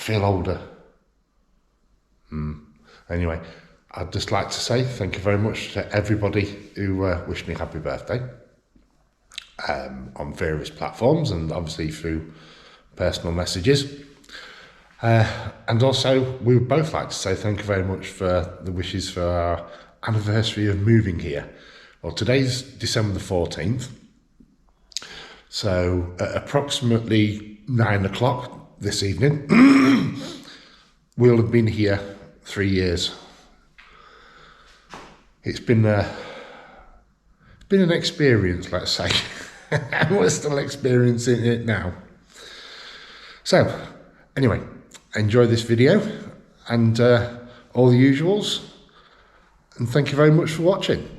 feel older. Anyway, I'd just like to say thank you very much to everybody who wished me happy birthday on various platforms and obviously through personal messages. And also, we would both like to say thank you very much for the wishes for our anniversary of moving here. Well, today's December the 14th. So at approximately 9 o'clock this evening, we'll have been here 3 years. It's been an experience, let's say. And we're still experiencing it now. So, anyway, enjoy this video and all the usuals. And thank you very much for watching.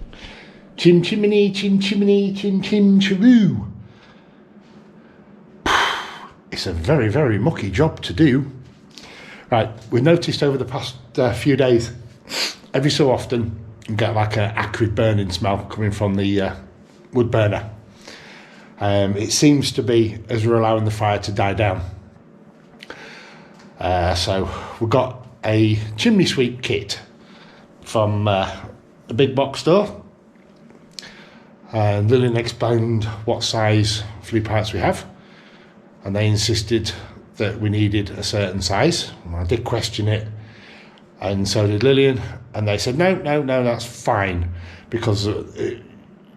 Chim-chimeny, chim-chimeny, chim-chim-chiroo. It's a very, very mucky job to do. Right, we've noticed over the past few days, every so often, you get like an acrid burning smell coming from the wood burner. It seems to be as we're allowing the fire to die down. So we've got a chimney sweep kit from a big box store. Lillian explained what size flue pipes we have, and they insisted that we needed a certain size. I did question it, and so did Lillian, and they said no, that's fine, because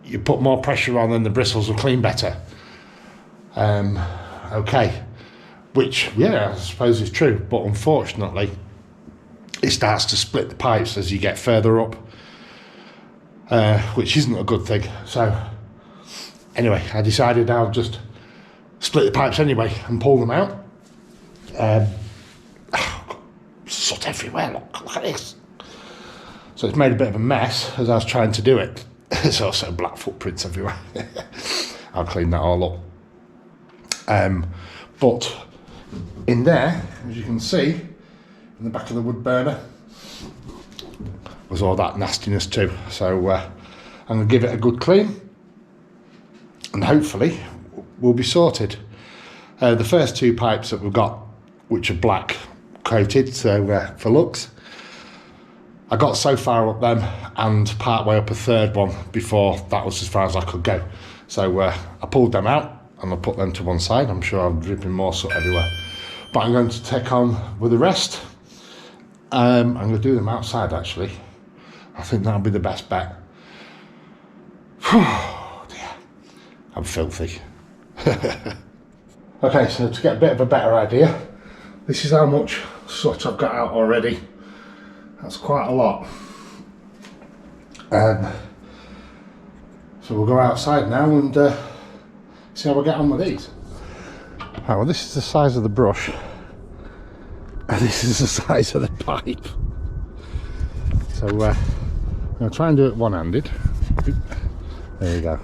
you put more pressure on and the bristles will clean better. Okay, which, yeah, I suppose is true, but unfortunately it starts to split the pipes as you get further up, which isn't a good thing. So anyway, I decided I'll just split the pipes anyway and pull them out. Soot everywhere, look at this. So it's made a bit of a mess as I was trying to do it. There's also black footprints everywhere. I'll clean that all up. But in there, as you can see, in the back of the wood burner, was all that nastiness too. So I'm going to give it a good clean, and hopefully we'll be sorted. The first two pipes that we've got, which are black coated, so for looks, I got so far up them and part way up a third one before that was as far as I could go. So I pulled them out and I put them to one side. I'm sure I'm dripping more soot everywhere, but I'm going to take on with the rest. I'm going to do them outside actually. I think that'll be the best bet. Oh dear, I'm filthy. Okay, so to get a bit of a better idea, this is how much soot I've got out already. That's quite a lot. So we'll go outside now and see how we get on with these. Right, well, this is the size of the brush, and this is the size of the pipe. So I'm going to try and do it one-handed. There you go.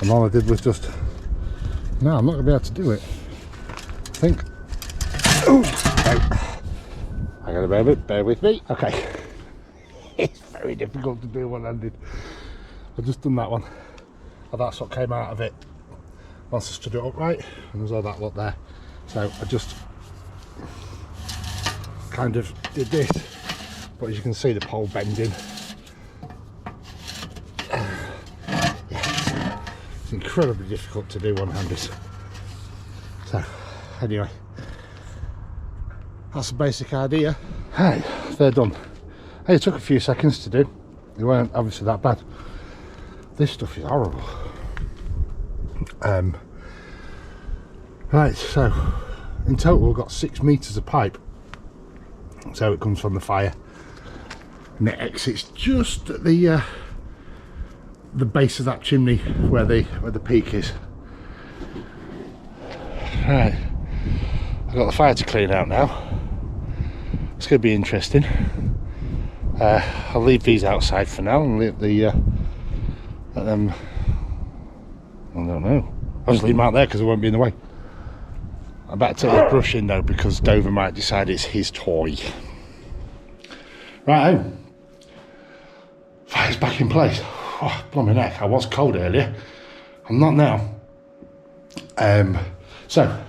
And all I did was just... No, I'm not going to be able to do it. I think... Oh, okay. I got to bear with me. Okay. It's very difficult to do one-handed. I've just done that one. And that's what came out of it once I stood it upright, and there's all that lot there. So I just kind of did this, but as you can see, the pole bending. It's incredibly difficult to do one-handed. So anyway, that's the basic idea. Hey, they're done. Hey, it took a few seconds to do. They weren't obviously that bad. This stuff is horrible. Right, so in total we've got 6 meters of pipe. So it comes from the fire, and it exits just at the base of that chimney where the peak is. Right, I've got the fire to clean out now. It's going to be interesting. I'll leave these outside for now and leave let them, I don't know, I'll just leave them out there because they won't be in the way. I better take the brush in though, because Dover might decide it's his toy. Right home. Fire's back in place. Oh, blimey neck, I was cold earlier. I'm not now. So,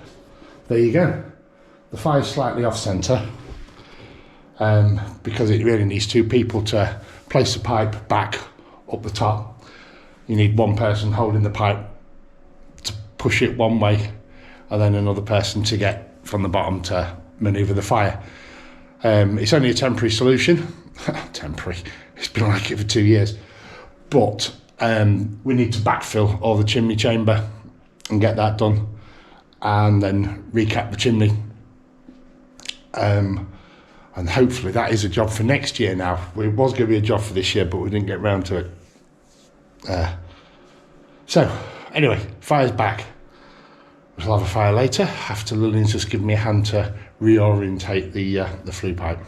there you go. The fire's slightly off centre because it really needs 2 people to place the pipe back up the top. You need one person holding the pipe to push it one way, and then another person to get from the bottom to manoeuvre the fire. It's only a temporary solution. Temporary, it's been like it for 2 years. But we need to backfill all the chimney chamber and get that done, and then recap the chimney. And hopefully that is a job for next year now. It was going to be a job for this year, but we didn't get round to it. So, anyway, fire's back. We'll have a fire later after Lillian's just given me a hand to reorientate the flue pipe.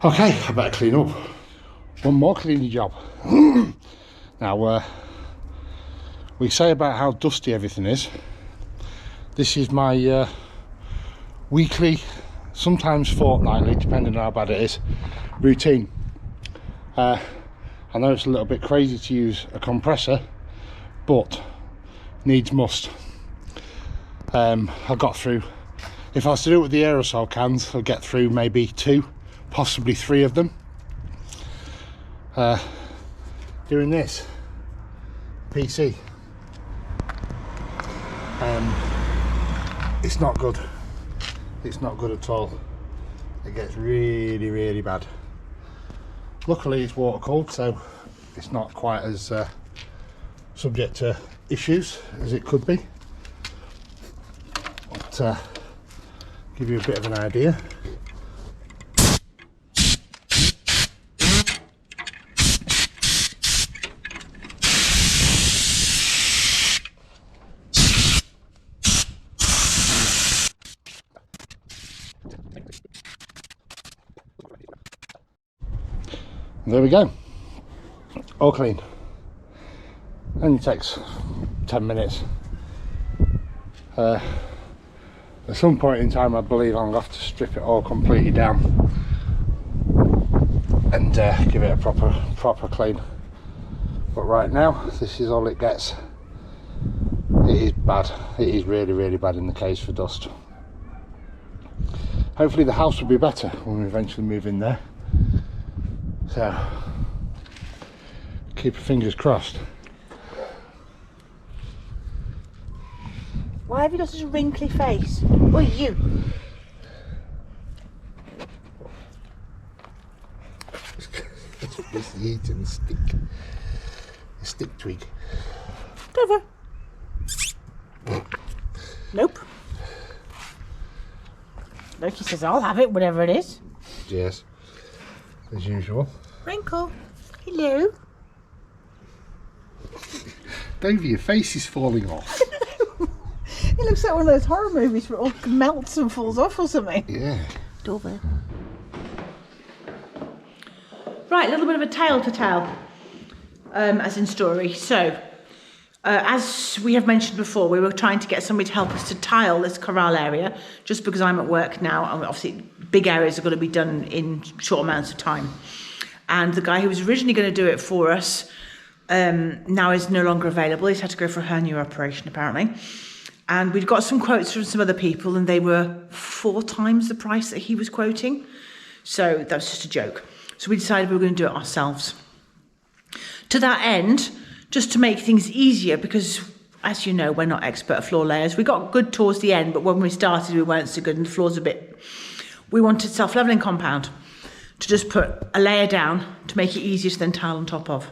Okay, I better clean up. One more cleaning job. Now, we say about how dusty everything is. This is my weekly, sometimes fortnightly, depending on how bad it is, routine. I know it's a little bit crazy to use a compressor, but needs must. I got through, if I was to do it with the aerosol cans, I'll get through maybe 2, possibly 3 of them. Doing this PC, it's not good. It's not good at all. It gets really, really bad. Luckily it's water cooled, so it's not quite as subject to issues as it could be. But give you a bit of an idea. There we go, all clean. Only takes 10 minutes. At some point in time I believe I'm going to have to strip it all completely down and give it a proper clean. But right now this is all it gets. It is bad. It is really, really bad in the case for dust. Hopefully the house will be better when we eventually move in there. So, keep your fingers crossed. Why have you got such a wrinkly face? Oh, you! It's eating a stick twig. Clever. Nope. Loki says I'll have it, whatever it is. Yes, as usual. Wrinkle. Hello. Davey, your face is falling off. It looks like one of those horror movies where it all melts and falls off or something. Yeah. Doorbell. Right, a little bit of a tale to tell, as in story. So, as we have mentioned before, we were trying to get somebody to help us to tile this corral area, just because I'm at work now, and obviously big areas are going to be done in short amounts of time. And the guy who was originally going to do it for us now is no longer available. He's had to go for a hernia operation, apparently. And we'd got some quotes from some other people, and they were 4 times the price that he was quoting. So that was just a joke. So we decided we were going to do it ourselves. To that end, just to make things easier, because as you know, we're not expert floor layers. We got good towards the end, but when we started, we weren't so good, and the floor's a bit... We wanted self-leveling compound to just put a layer down to make it easier to then tile on top of.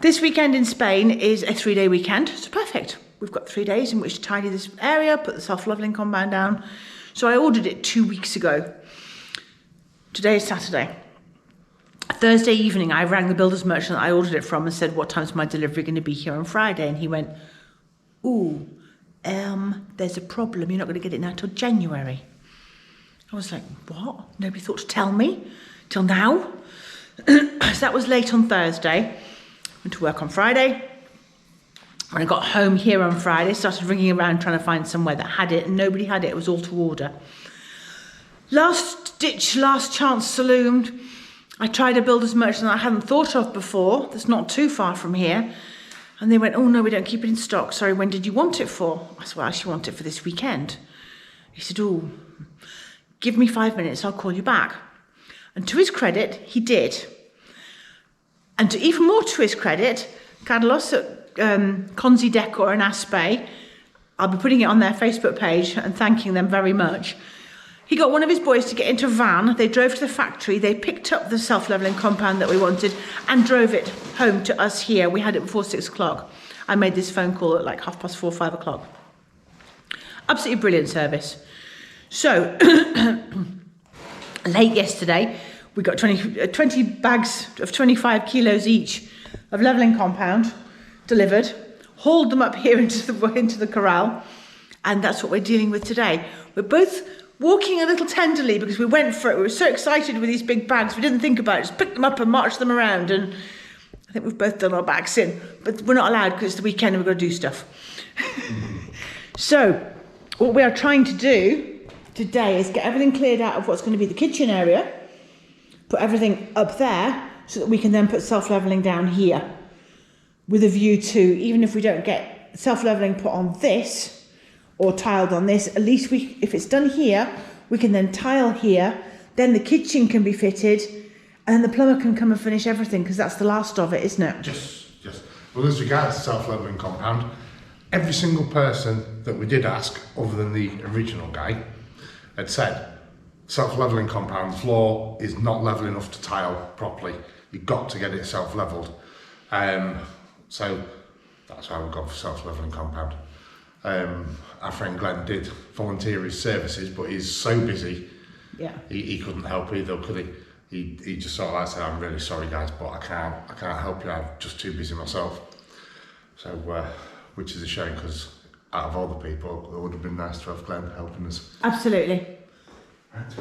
This weekend in Spain is a 3-day weekend, so perfect. We've got 3 days in which to tidy this area, put the self-leveling compound down. So I ordered it 2 weeks ago. Today is Saturday. Thursday evening, I rang the builder's merchant that I ordered it from and said, what time's my delivery going to be here on Friday? And he went, ooh, there's a problem. You're not going to get it now till January. I was like, what? Nobody thought to tell me till now. So that was late on Thursday. Went to work on Friday. When I got home here on Friday, started ringing around trying to find somewhere that had it, and nobody had it. It was all to order. Last ditch, last chance saloon. I tried a builder's merchant that I hadn't thought of before, that's not too far from here. And they went, oh no, we don't keep it in stock. Sorry, when did you want it for? I said, well, I actually want it for this weekend. He said, oh, give me 5 minutes, I'll call you back. And to his credit, he did. And even more to his credit, Carlos at Conzi Decor in Aspe, I'll be putting it on their Facebook page and thanking them very much. He got one of his boys to get into a van. They drove to the factory. They picked up the self-levelling compound that we wanted and drove it home to us here. We had it before 6 o'clock. I made this phone call at like 4:30, 5 o'clock. Absolutely brilliant service. So, late yesterday, we got 20 bags of 25 kilos each of levelling compound delivered, hauled them up here into the corral, and that's what we're dealing with today. We're both walking a little tenderly because we went for it. We were so excited with these big bags. We didn't think about it, just picked them up and marched them around, and I think we've both done our bags in, but we're not allowed because it's the weekend and we've got to do stuff. So, what we are trying to do today is get everything cleared out of what's going to be the kitchen area, put everything up there so that we can then put self-levelling down here with a view to, even if we don't get self-levelling put on this or tiled on this, at least if it's done here, we can then tile here, then the kitchen can be fitted, and then the plumber can come and finish everything, because that's the last of it, isn't it? Just. Well, as regards to self-levelling compound, every single person that we did ask, other than the original guy, had said, self-levelling compound floor is not level enough to tile properly. You've got to get it self-levelled. So that's why we've gone for self-levelling compound. Our friend Glenn did volunteer his services, but he's so busy, he couldn't help either, could he? He just sort of like said, I'm really sorry guys, but I can't help you, I'm just too busy myself. So, which is a shame, because out of all the people, it would have been nice to have Glenn helping us. Absolutely. Right.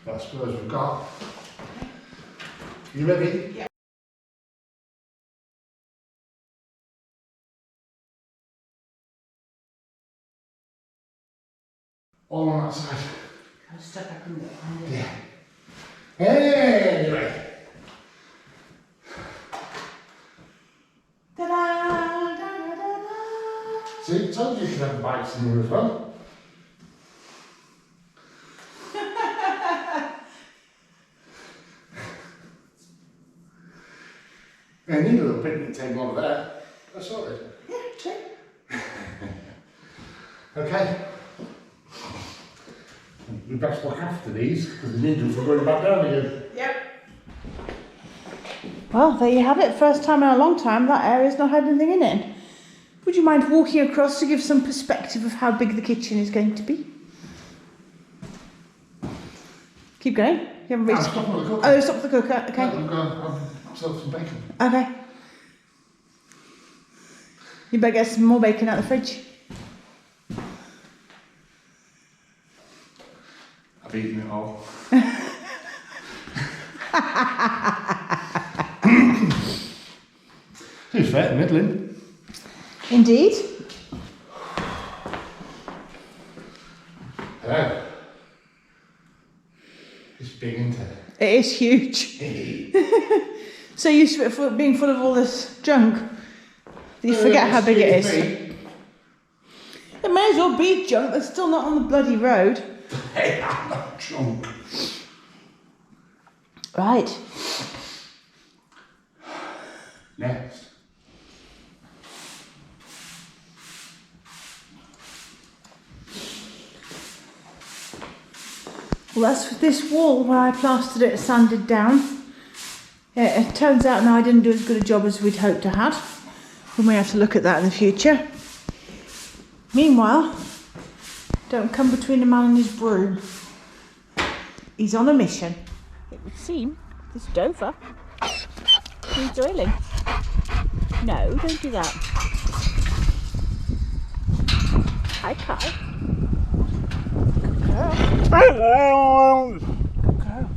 I suppose we've got. You ready? Yeah. All on that side. I'll step back and find it. Yeah. Anyway. Ta-da! See, told you could have bikes in here as well. I need a little picnic table over there. That's sorted. Yeah, true. Okay. We best look after these because we need them for going back down again. Yep. Well, there you have it. First time in a long time that area's not had anything in it. Would you mind walking across to give some perspective of how big the kitchen is going to be? Keep going. You haven't reached. Stop the cooker. Oh, stop the cooker. Okay. Yeah, I'm going to have myself some bacon. Okay. You better get some more bacon out of the fridge. I've eaten it all. Seems fair, middling. Indeed. Yeah. It's big, isn't it? It is huge. So used to it being full of all this junk that you forget how big it is. It may as well be junk, it's still not on the bloody road. Hey, I'm not junk. Right. Next. Well, that's this wall where I plastered it, sanded down. Yeah, it turns out now I didn't do as good a job as we'd hoped to have. We may have to look at that in the future. Meanwhile, don't come between a man and his broom. He's on a mission. It would seem this Dover needs oiling. No, don't do that. Hi, Kai. Good girl. Good girl.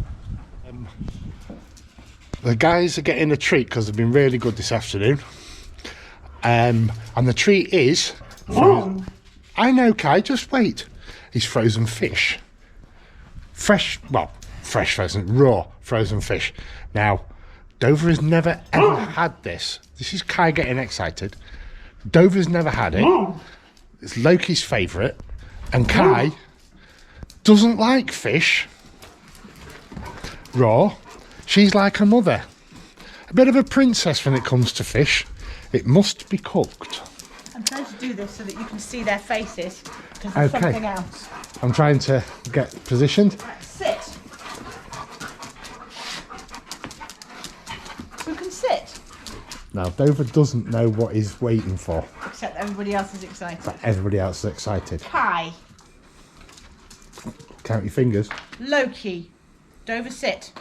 The guys are getting a treat because they've been really good this afternoon. And the treat is... I know, Kai, just wait. It's frozen fish. Fresh frozen, raw frozen fish. Now, Dover has never ever had this. This is Kai getting excited. Dover's never had it. It's Loki's favourite. And Kai doesn't like fish raw. She's like her mother. A bit of a princess when it comes to fish. It must be cooked. I'm trying to do this so that you can see their faces. Because there's something else. I'm trying to get positioned. Right, sit. Who can sit? Now, Dover doesn't know what he's waiting for. Except everybody else is excited. But everybody else is excited. Kai. Count your fingers. Loki. Dover, sit.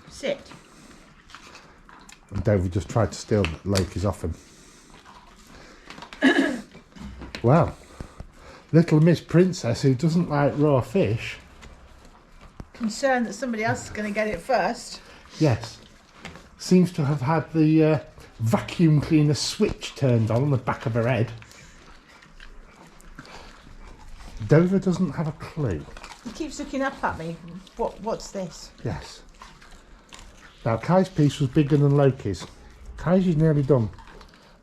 Sit. And Dover just tried to steal Loki's off him. Well, little Miss Princess, who doesn't like raw fish. Concerned that somebody else is going to get it first. Yes. Seems to have had the vacuum cleaner switch turned on the back of her head. Dover doesn't have a clue. He keeps looking up at me. What's this? Yes. Now, Kai's piece was bigger than Loki's. Kai's is nearly done.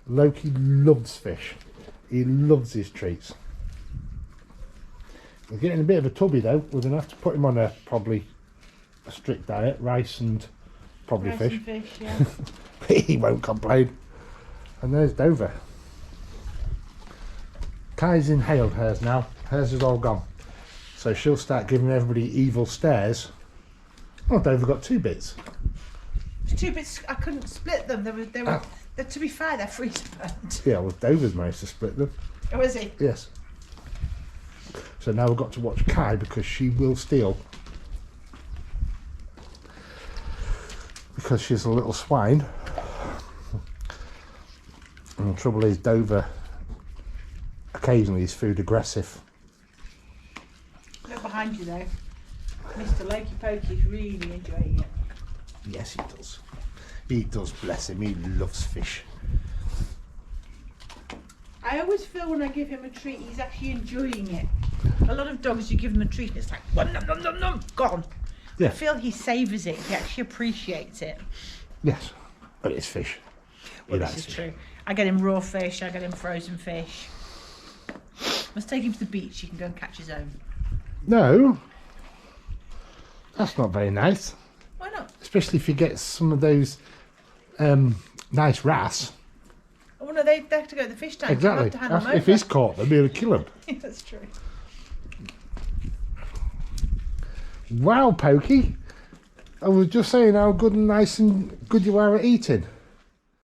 Loki loves fish. He loves his treats. He's getting a bit of a tubby though. We're going to have to put him on probably a strict diet. Rice and probably Rice fish. And fish, yeah. He won't complain. And there's Dover. Kai's inhaled hers now. Hers is all gone. So she'll start giving everybody evil stares. Oh, Dover got 2 bits. There's 2 bits. I couldn't split them. To be fair, they're freeze burnt. Yeah, well, Dover's managed to split them. Oh, is he? Yes. So now we've got to watch Kai because she will steal. Because she's a little swine. And the trouble is, Dover occasionally is food aggressive. Look behind you though. Mr. Loki Pokey's really enjoying it. Yes, he does. He does, bless him. He loves fish. I always feel when I give him a treat, he's actually enjoying it. A lot of dogs, you give them a treat and it's like, nom, nom, nom, nom, gone. Yeah. I feel he savours it. He actually appreciates it. Yes, but it's fish. Well, this is true. I get him raw fish. I get him frozen fish. Let's take him to the beach. He can go and catch his own. No, that's not very nice. Why not? Especially if you get some of those nice wrasse. Oh no, they have to go to the fish tank. Exactly. Have to hand them If over. he's caught them, he'll kill him. Yeah, that's true. Wow, Pokey. I was just saying how good and nice and good you are at eating.